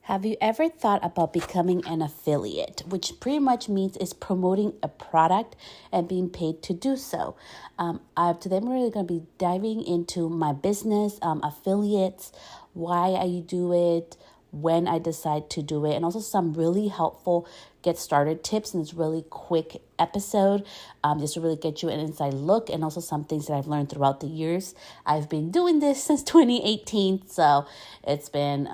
Have you ever thought about becoming an affiliate, which pretty much means is promoting a product and being paid to do so? Today I'm really going to be diving into my business, affiliates, why I do it, when I decide to do it, and also some really helpful get started tips in this really quick episode, just to really get you an inside look, and also some things that I've learned throughout the years. I've been doing this since 2018, so it's been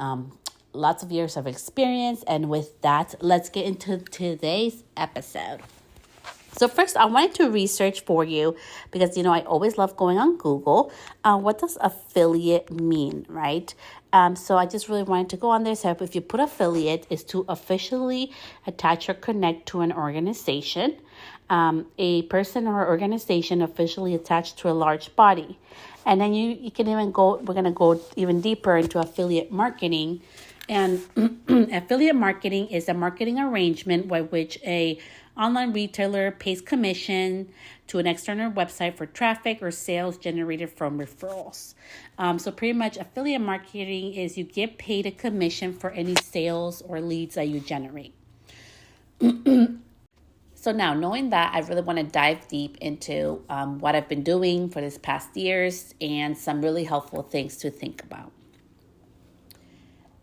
lots of years of experience. And with that, let's get into today's episode. So first, I wanted to research for you because, I always love going on Google. What does affiliate mean, right? So I just really wanted to go on there. So if you put affiliate, is to officially attach or connect to an organization, a person or organization officially attached to a large body. And then you can even we're going to go even deeper into affiliate marketing. And affiliate marketing is a marketing arrangement by which a online retailer pays commission to an external website for traffic or sales generated from referrals. So pretty much affiliate marketing is you get paid a commission for any sales or leads that you generate. So now, knowing that, I really want to dive deep into what I've been doing for this past years and some really helpful things to think about.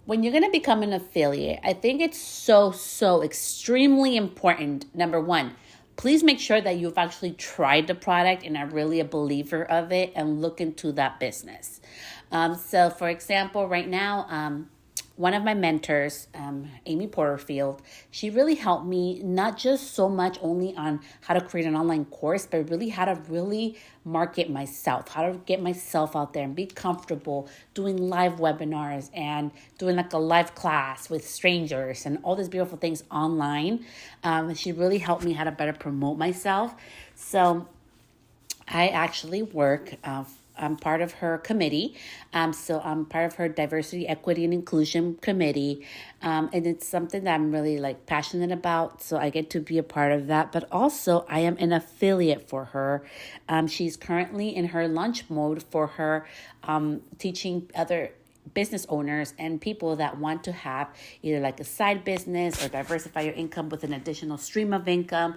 When you're going to become an affiliate, I think it's so extremely important. Number one, please make sure that you've actually tried the product and are really a believer of it and look into that business. So for example, right now, one of my mentors, Amy Porterfield, she really helped me not just so much only on how to create an online course, but really how to really market myself, how to get myself out there and be comfortable doing live webinars and doing like a live class with strangers and all these beautiful things online. She really helped me how to better promote myself. So I actually work I'm part of her committee. So I'm part of her diversity, equity, and inclusion committee. And it's something that I'm really passionate about. So I get to be a part of that. But also I am an affiliate for her. She's currently in her launch mode for her teaching other business owners and people that want to have either like a side business or diversify your income with an additional stream of income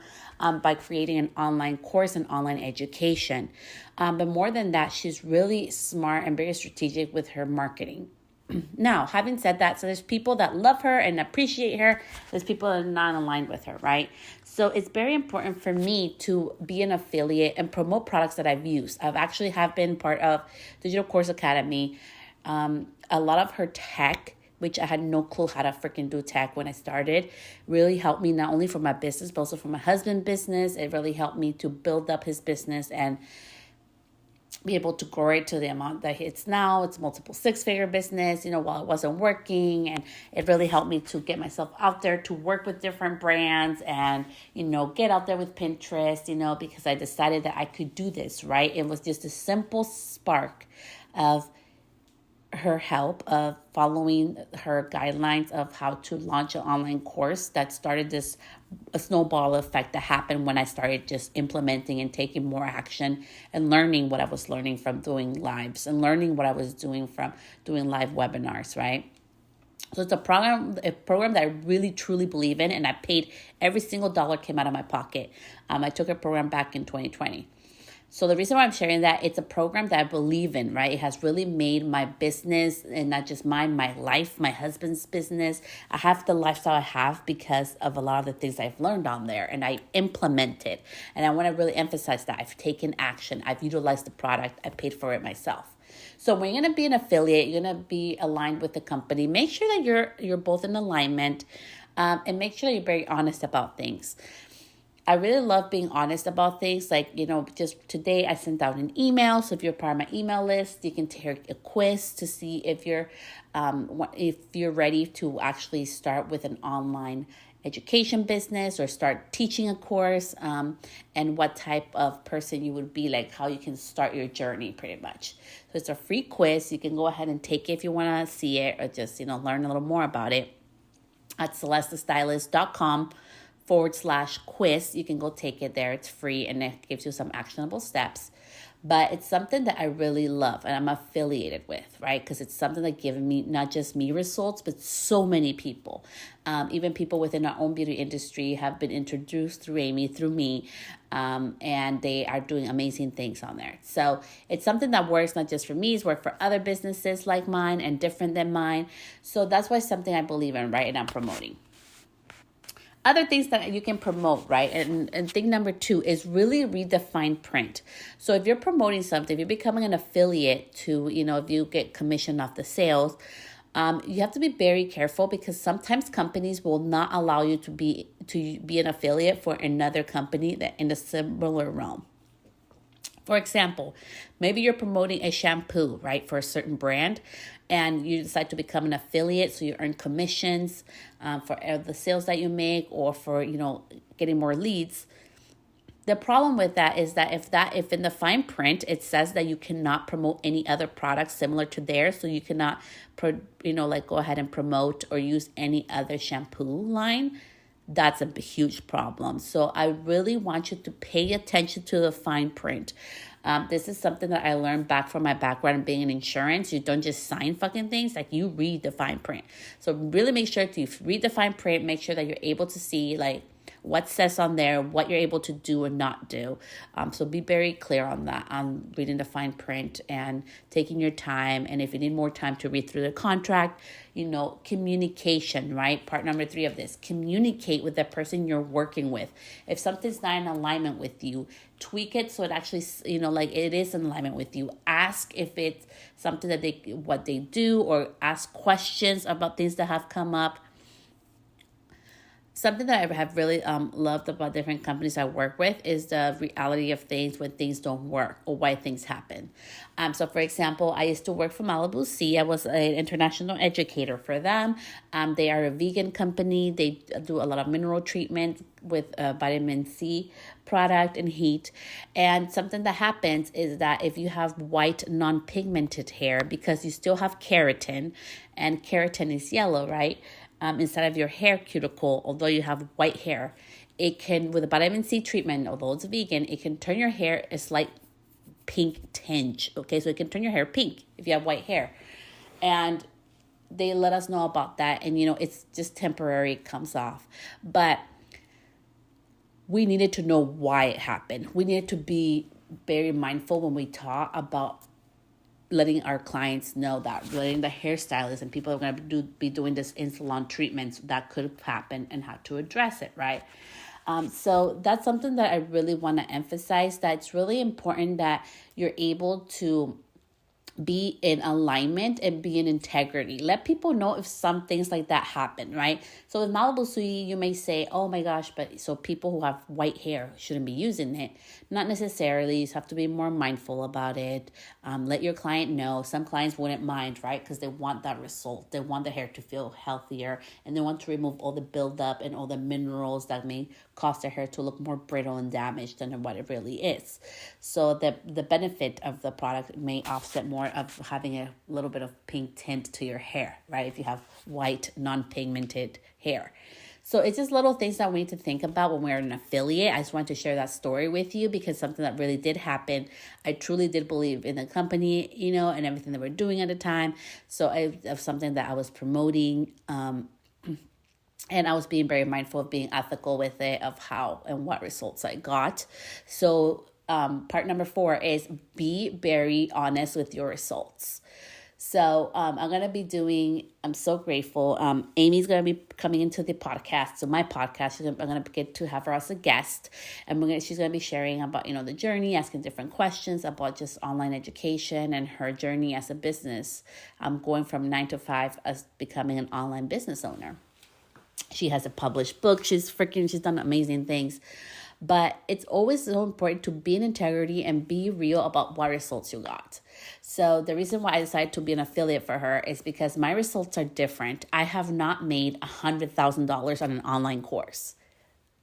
by creating an online course and online education. But more than that, she's really smart and very strategic with her marketing. Now, having said that, so there's people that love her and appreciate her. There's people that are not aligned with her, right? So it's very important for me to be an affiliate and promote products that I've used. Have been part of Digital Course Academy. A lot of her tech, which I had no clue how to freaking do tech when I started, really helped me not only for my business, but also for my husband's business. It really helped me to build up his business and be able to grow it to the amount that it's now. It's multiple six-figure business, while it wasn't working. And it really helped me to get myself out there to work with different brands and, get out there with Pinterest, because I decided that I could do this, right? It was just a simple spark of her help of following her guidelines of how to launch an online course that started a snowball effect that happened when I started just implementing and taking more action and learning what I was learning from doing lives and learning what I was doing from doing live webinars, right? So it's a program that I really truly believe in, and I paid every single dollar came out of my pocket. I took a program back in 2020. So the reason why I'm sharing that, it's a program that I believe in, right? It has really made my business, and not just mine, my life, my husband's business. I have the lifestyle I have because of a lot of the things I've learned on there, and I implemented. And I want to really emphasize that I've taken action. I've utilized the product. I paid for it myself. So when you're going to be an affiliate, you're going to be aligned with the company. Make sure that you're both in alignment, and make sure that you're very honest about things. I really love being honest about things. Just today I sent out an email. So if you're part of my email list, you can take a quiz to see if you're ready to actually start with an online education business or start teaching a course, and what type of person you would be, how you can start your journey pretty much. So it's a free quiz. You can go ahead and take it if you want to see it or just, learn a little more about it at celestastylist.com/quiz. You can go take it there. It's free and it gives you some actionable steps. but it's something that I really love and I'm affiliated with, right? Because it's something that gives me, not just me results, but so many people. Even people within our own beauty industry have been introduced through Amy, through me, and they are doing amazing things on there. So it's something that works not just for me, it's worked for other businesses like mine and different than mine. So that's why something I believe in, right? And I'm promoting. Other things that you can promote, right? And thing number 2 is really read the fine print. So if you're promoting something, if you're becoming an affiliate to, if you get commission off the sales, you have to be very careful because sometimes companies will not allow you to be an affiliate for another company that in a similar realm. For example, maybe you're promoting a shampoo, right, for a certain brand, and you decide to become an affiliate, so you earn commissions for the sales that you make or for, getting more leads. The problem with that is that if in the fine print it says that you cannot promote any other products similar to theirs, so you cannot, go ahead and promote or use any other shampoo line, that's a huge problem. So I really want you to pay attention to the fine print. This is something that I learned back from my background being in insurance. You don't just sign fucking things, like you read the fine print. So really make sure to read the fine print, make sure that you're able to see what says on there, what you're able to do or not do. So be very clear on that, on reading the fine print and taking your time. And if you need more time to read through the contract, communication, right? Part number 3 of this, communicate with the person you're working with. If something's not in alignment with you, tweak it so it actually, it is in alignment with you. Ask if it's something that what they do, or ask questions about things that have come up. Something that I have really loved about different companies I work with is the reality of things when things don't work or why things happen. So, for example, I used to work for Malibu Sea. I was an international educator for them. They are a vegan company. They do a lot of mineral treatment with vitamin C product and heat. And something that happens is that if you have white, non-pigmented hair, because you still have keratin, and keratin is yellow, right? Inside of your hair cuticle, although you have white hair, it can, with a vitamin C treatment, although it's vegan, it can turn your hair a slight pink tinge. Okay, so it can turn your hair pink if you have white hair. And they let us know about that. And, it's just temporary, it comes off. But we needed to know why it happened. We needed to be very mindful when we talk about letting our clients know that, letting the hairstylists and people are going to be doing this in-salon treatments that could happen and how to address it, right? So that's something that I really want to emphasize, that it's really important that you're able to be in alignment and be in integrity. Let people know if some things like that happen, right? So with Malibu Sui, you may say, oh my gosh, but so people who have white hair shouldn't be using it. Not necessarily. You have to be more mindful about it. Let your client know. Some clients wouldn't mind, right? Because they want that result. They want the hair to feel healthier, and they want to remove all the buildup and all the minerals that may cause their hair to look more brittle and damaged than what it really is. So the benefit of the product may offset more of having a little bit of pink tint to your hair, right? If you have white, non-pigmented hair. So it's just little things that we need to think about when we're an affiliate. I just wanted to share that story with you because something that really did happen. I truly did believe in the company, and everything that we're doing at the time. So of something that I was promoting, and I was being very mindful of being ethical with it, of how and what results I got. So part number 4 is be very honest with your results. So I'm going to be I'm so grateful. Amy's going to be coming into the podcast. So my podcast, I'm going to get to have her as a guest. And she's going to be sharing about, the journey, asking different questions about just online education and her journey as a business, going from 9 to 5 as becoming an online business owner. She has a published book. She's done amazing things. But it's always so important to be in integrity and be real about what results you got. So the reason why I decided to be an affiliate for her is because my results are different. I have not made $100,000 on an online course.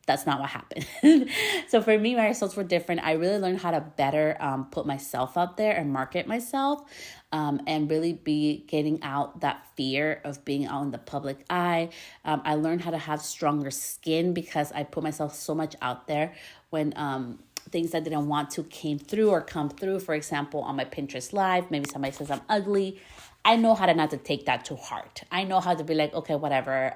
That's not what happened. So for me, my results were different. I really learned how to better put myself out there and market myself, and really be getting out that fear of being out in the public eye. I learned how to have stronger skin because I put myself so much out there when things that I didn't want to came through or come through. For example, on my Pinterest live, maybe somebody says I'm ugly. I know how to not to take that to heart. I know how to be like, okay, whatever.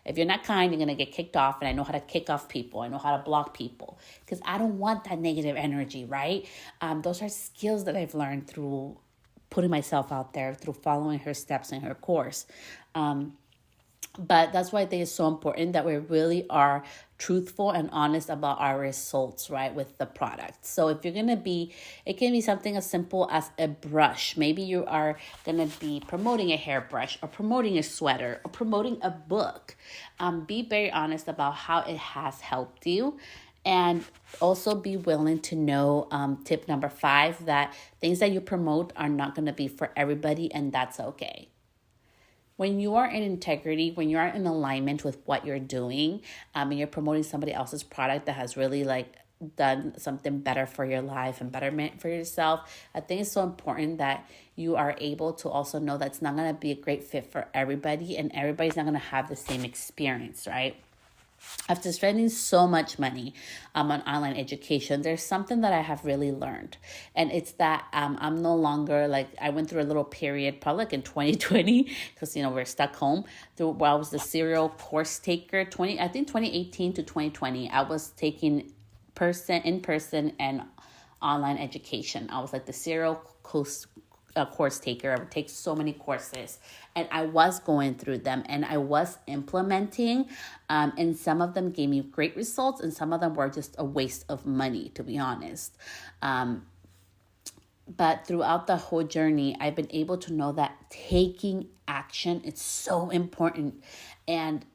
If you're not kind, you're going to get kicked off. And I know how to kick off people. I know how to block people because I don't want that negative energy, right? Those are skills that I've learned through putting myself out there, through following her steps in her course. But that's why I think it's so important that we really are truthful and honest about our results, right, with the product. So if you're going to be, it can be something as simple as a brush. Maybe you are going to be promoting a hairbrush or promoting a sweater or promoting a book. Be very honest about how it has helped you. And also be willing to know, tip number 5, that things that you promote are not going to be for everybody, and that's okay. When you are in integrity, when you are in alignment with what you're doing, and you're promoting somebody else's product that has really like done something better for your life and betterment for yourself, I think it's so important that you are able to also know that it's not going to be a great fit for everybody, and everybody's not going to have the same experience, right? After spending so much money on online education, there's something that I have really learned. And it's that I'm no longer like, I went through a little period, probably like in 2020, because, we're stuck home, where I was the serial course taker. 2018 to 2020, I was taking in-person and online education. I was like the serial course taker. I would take so many courses, and I was going through them and I was implementing, and some of them gave me great results and some of them were just a waste of money, to be honest. But throughout the whole journey, I've been able to know that taking action is so important, and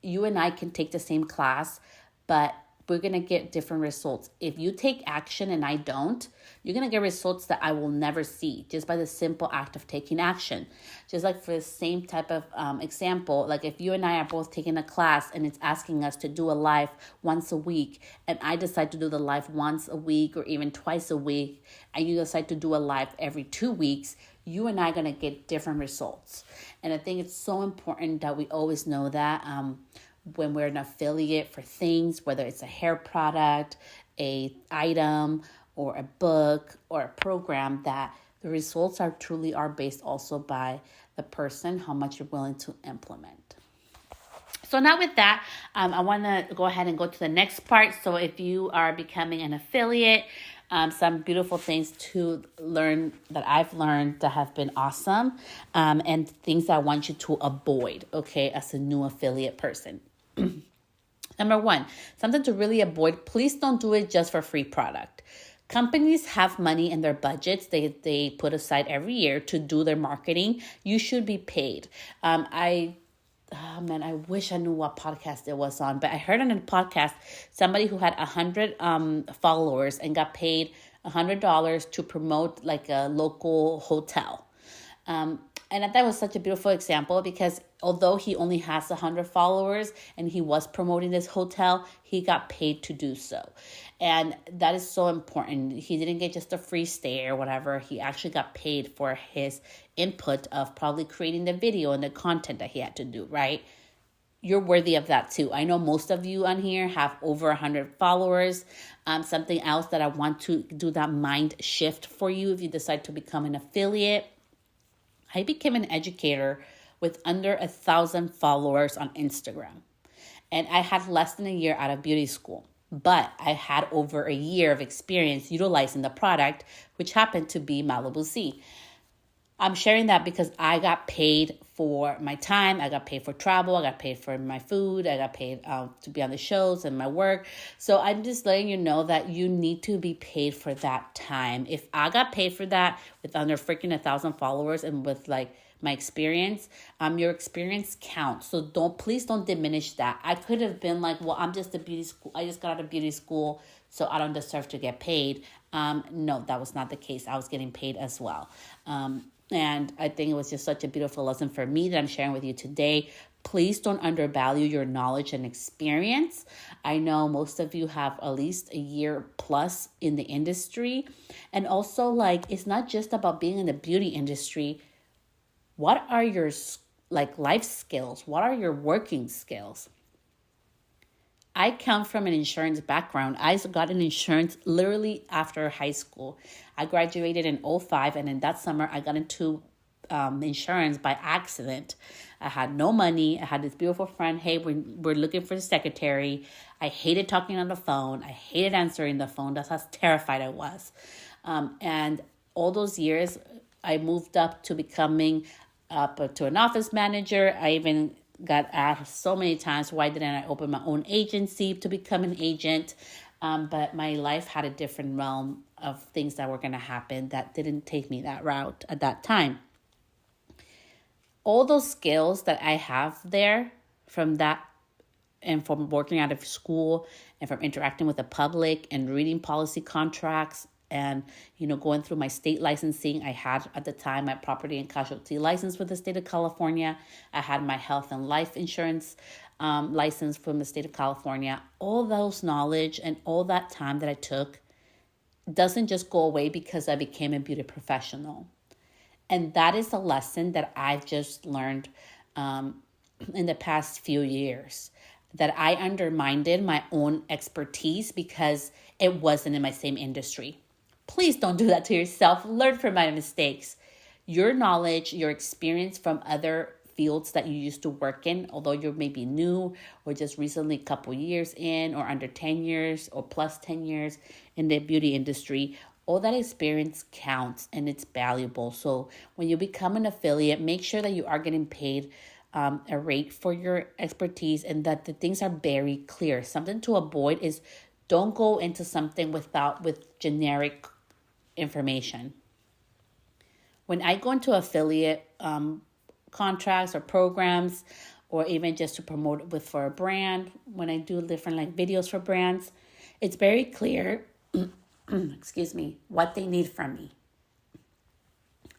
you and I can take the same class, but we're going to get different results. If you take action and I don't, you're going to get results that I will never see just by the simple act of taking action. Just like for the same type of example, like if you and I are both taking a class and it's asking us to do a live once a week, and I decide to do the live once a week or even twice a week, and you decide to do a live every 2 weeks, you and I are going to get different results. And I think it's so important that we always know that when we're an affiliate for things, whether it's a hair product, a item, or a book, or a program, that the results are truly based also by the person, how much you're willing to implement. So now with that, I want to go ahead and go to the next part. So if you are becoming an affiliate, some beautiful things to learn that I've learned that have been awesome, and things that I want you to avoid, okay, as a new affiliate person. Number 1, something to really avoid. Please don't do it just for free product. Companies have money in their budgets they put aside every year to do their marketing. You should be paid. I wish I knew what podcast it was on, but I heard on a podcast somebody who had 100 followers and got paid $100 to promote like a local hotel. And that was such a beautiful example, because although he only has 100 followers and he was promoting this hotel, he got paid to do so. And that is so important. He didn't get just a free stay or whatever. He actually got paid for his input of probably creating the video and the content that he had to do, right? You're worthy of that too. I know most of you on here have over 100 followers. Something else that I want to do that mind shift for you if you decide to become an affiliate. I became an educator with under 1,000 followers on Instagram. And I had less than a year out of beauty school, but I had over a year of experience utilizing the product, which happened to be Malibu C. I'm sharing that because I got paid for my time. I got paid for travel. I got paid for my food. I got paid to be on the shows and my work. So I'm just letting you know that you need to be paid for that time. If I got paid for that with under freaking 1,000 followers and with like my experience, your experience counts. So please don't diminish that. I could have been like, well, I'm just a beauty school. I just got out of beauty school, so I don't deserve to get paid. No, that was not the case. I was getting paid as well. And I think it was just such a beautiful lesson for me that I'm sharing with you today. Please don't undervalue your knowledge and experience. I know most of you have at least a year plus in the industry. And also, like, it's not just about being in the beauty industry. What are your like life skills? What are your working skills? I come from an insurance background. I got an insurance literally after high school. I graduated in '05, and in that summer, I got into insurance by accident. I had no money. I had this beautiful friend. Hey, we're looking for the secretary. I hated talking on the phone. I hated answering the phone. That's how terrified I was. And all those years, I moved up to becoming up to an office manager. I even got asked so many times, why didn't I open my own agency to become an agent? But my life had a different realm of things that were going to happen that didn't take me that route at that time. All those skills that I have there from that and from working out of school and from interacting with the public and reading policy contracts and, going through my state licensing. I had at the time my property and casualty license with the state of California. I had my health and life insurance license from the state of California. All those knowledge and all that time that I took doesn't just go away because I became a beauty professional. And that is a lesson that I've just learned in the past few years, that I undermined my own expertise because it wasn't in my same industry. Please don't do that to yourself. Learn from my mistakes. Your knowledge, your experience from other fields that you used to work in, although you're maybe new or just recently a couple years in or under 10 years or plus 10 years in the beauty industry, all that experience counts and it's valuable. So when you become an affiliate, make sure that you are getting paid a rate for your expertise and that the things are very clear. Something to avoid is don't go into something with generic information. When I go into affiliate contracts or programs, or even just to promote it for a brand, when I do different videos for brands, it's very clear excuse me, what they need from me.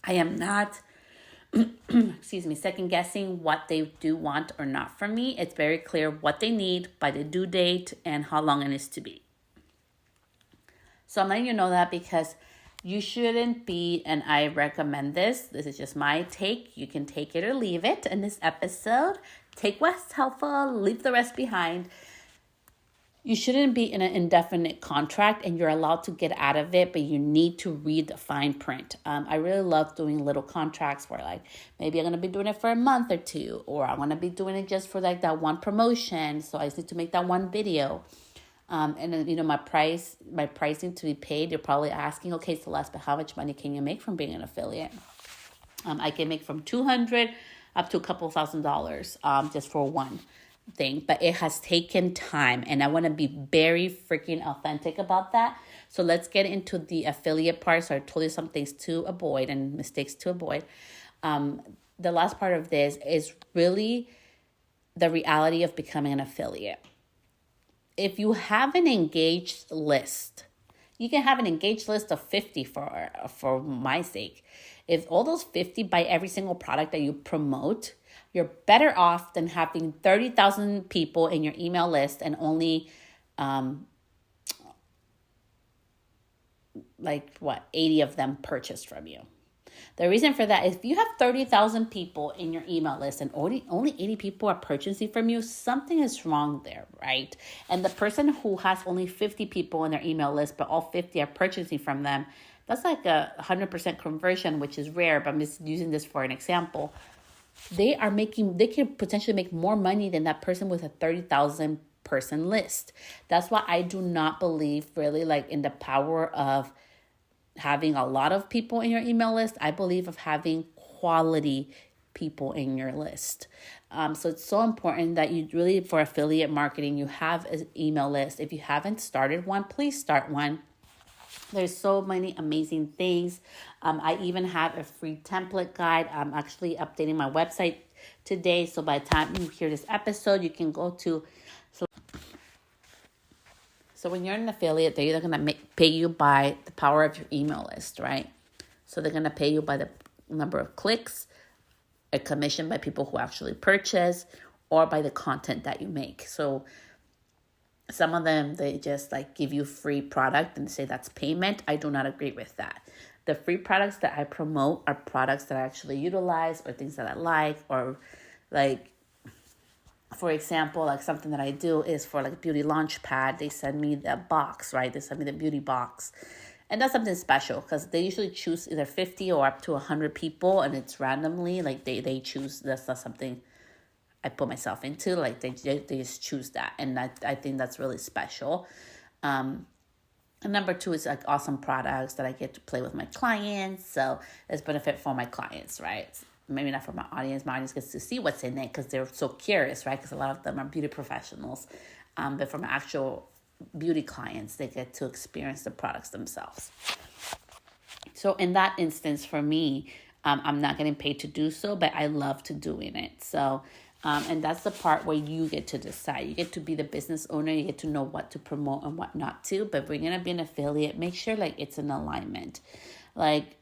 I am not, second guessing what they do want or not from me. It's very clear what they need by the due date and how long it is to be. So I'm letting you know that because you shouldn't be, and I recommend this. This is just my take. You can take it or leave it in this episode. Take what's helpful, leave the rest behind. You shouldn't be in an indefinite contract and you're allowed to get out of it, but you need to read the fine print. I really love doing little contracts where maybe I'm going to be doing it for a month or two, or I'm going to be doing it just for that one promotion. So I just need to make that one video. And then, my pricing to be paid, you're probably asking, okay, Celeste, but how much money can you make from being an affiliate? I can make from $200 up to a couple $1,000 just for one thing, but it has taken time and I want to be very freaking authentic about that. So let's get into the affiliate part. So I told you some things to avoid and mistakes to avoid. The last part of this is really the reality of becoming an affiliate. If you have an engaged list, you can have an engaged list of 50 for my sake. If all those 50 buy every single product that you promote, you're better off than having 30,000 people in your email list and only 80 of them purchased from you. The reason for that is if you have 30,000 people in your email list and only 80 people are purchasing from you, something is wrong there, right? And the person who has only 50 people in their email list, but all 50 are purchasing from them, that's like a 100% conversion, which is rare, but I'm just using this for an example. They can potentially make more money than that person with a 30,000 person list. That's why I do not believe really in the power of having a lot of people in your email list. I believe of having quality people in your list. So it's so important that you really, for affiliate marketing, you have an email list. If you haven't started one, please start one. There's so many amazing things. I even have a free template guide. I'm actually updating my website today. So by the time you hear this episode, you can go to. So when you're an affiliate, they're either going to pay you by the power of your email list, right? So they're going to pay you by the number of clicks, a commission by people who actually purchase, or by the content that you make. So some of them, they just give you free product and say that's payment. I do not agree with that. The free products that I promote are products that I actually utilize or things that I like, or for for example, like something that I do is for like Beauty Launchpad, they send me the box, right? They send me the beauty box. And that's something special because they usually choose either 50 or up to 100 people, and it's randomly, like they choose. That's not something I put myself into. Like they just choose that. And I think that's really special. And number two is like awesome products that I get to play with my clients. So it's benefit for my clients, right? Maybe not for my audience. My audience gets to see what's in it because they're so curious, right? Because a lot of them are beauty professionals. But from actual beauty clients, they get to experience the products themselves. So in that instance, for me, I'm not getting paid to do so, but I love to doing it. So, and that's the part where you get to decide. You get to be the business owner. You get to know what to promote and what not to. But if we're gonna be an affiliate, make sure like it's in alignment, like.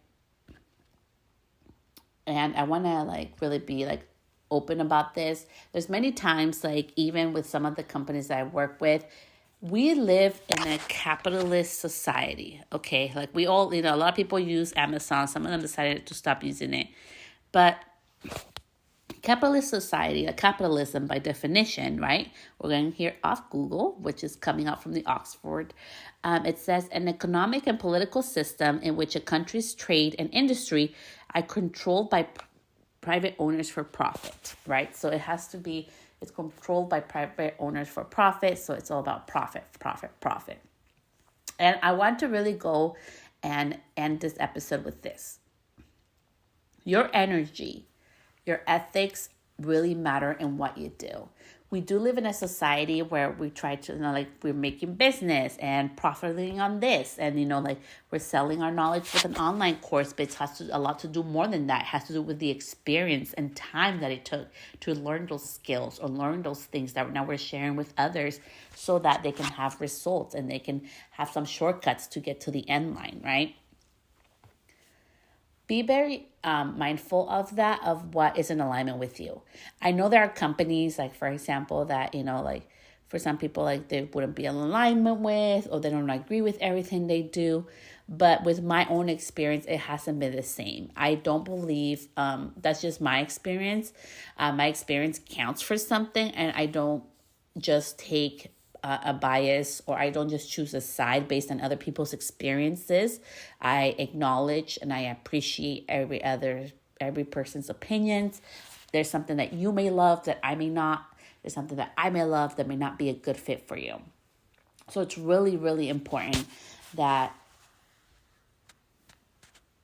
And I want to like really be like open about this. There's many times, like even with some of the companies that I work with, we live in a capitalist society, okay? Like we all, a lot of people use Amazon. Some of them decided to stop using it. But capitalist society, like capitalism by definition, right? We're going to hear off Google, which is coming out from the Oxford. It says an economic and political system in which a country's trade and industry are controlled by private owners for profit, right? So it has to be, it's controlled by private owners for profit. So it's all about profit, profit, profit. And I want to really go and end this episode with this. Your energy, your ethics really matter in what you do. We do live in a society where we try to, like we're making business and profiting on this. And, like we're selling our knowledge with an online course, but it has a lot to do more than that. It has to do with the experience and time that it took to learn those skills or learn those things that now we're sharing with others so that they can have results and they can have some shortcuts to get to the end line, right? Be very mindful of that, of what is in alignment with you. I know there are companies, like, for example, that, like, for some people, like, they wouldn't be in alignment with, or they don't agree with everything they do. But with my own experience, it hasn't been the same. I don't believe, that's just my experience. My experience counts for something, and I don't just take a bias, or I don't just choose a side based on other people's experiences. I acknowledge and I appreciate every person's opinions. There's something that you may love that I may not. There's something that I may love that may not be a good fit for you. So it's really, really important that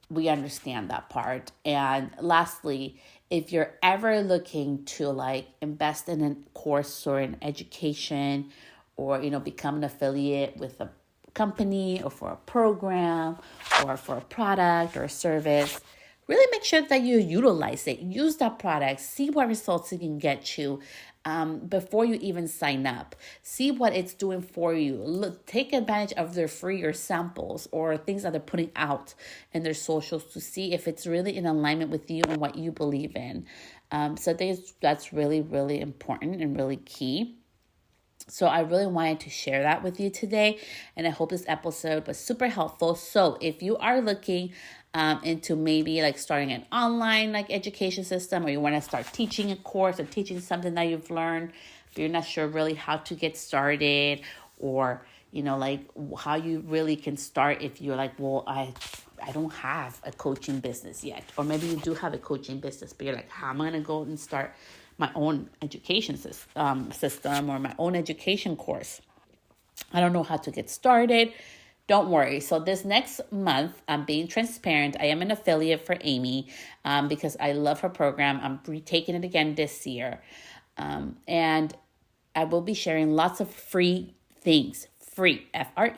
we understand that part. And lastly, if you're ever looking to like invest in a course or an education, or, become an affiliate with a company or for a program or for a product or a service, really make sure that you utilize it. Use that product. See what results it can get you before you even sign up. See what it's doing for you. Look, take advantage of their free or samples or things that they're putting out in their socials to see if it's really in alignment with you and what you believe in. So I think that's really, really important and really key. So I really wanted to share that with you today, and I hope this episode was super helpful. So if you are looking into maybe like starting an online like education system, or you want to start teaching a course or teaching something that you've learned, but you're not sure really how to get started, or like how you really can start if you're like, well, I don't have a coaching business yet, or maybe you do have a coaching business, but you're like, how am I going to go and start my own education system or my own education course? I don't know how to get started. Don't worry. So this next month, I'm being transparent. I am an affiliate for Amy because I love her program. I'm retaking it again this year. And I will be sharing lots of free things, free, Free, that are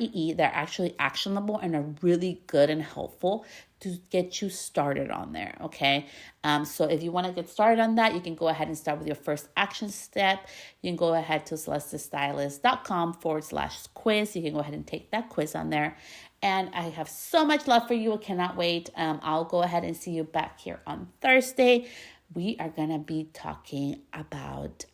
actually actionable and are really good and helpful to get you started on there, okay? So if you want to get started on that, you can go ahead and start with your first action step. You can go ahead to celestestylist.com/quiz. You can go ahead and take that quiz on there. And I have so much love for you. I cannot wait. I'll go ahead and see you back here on Thursday. We are going to be talking about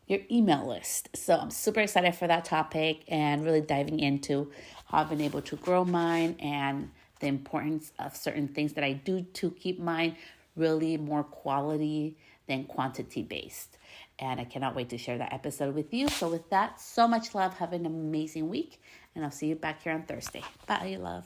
your email list. So I'm super excited for that topic and really diving into how I've been able to grow mine and the importance of certain things that I do to keep mine really more quality than quantity-based. And I cannot wait to share that episode with you. So with that, so much love. Have an amazing week. And I'll see you back here on Thursday. Bye, love.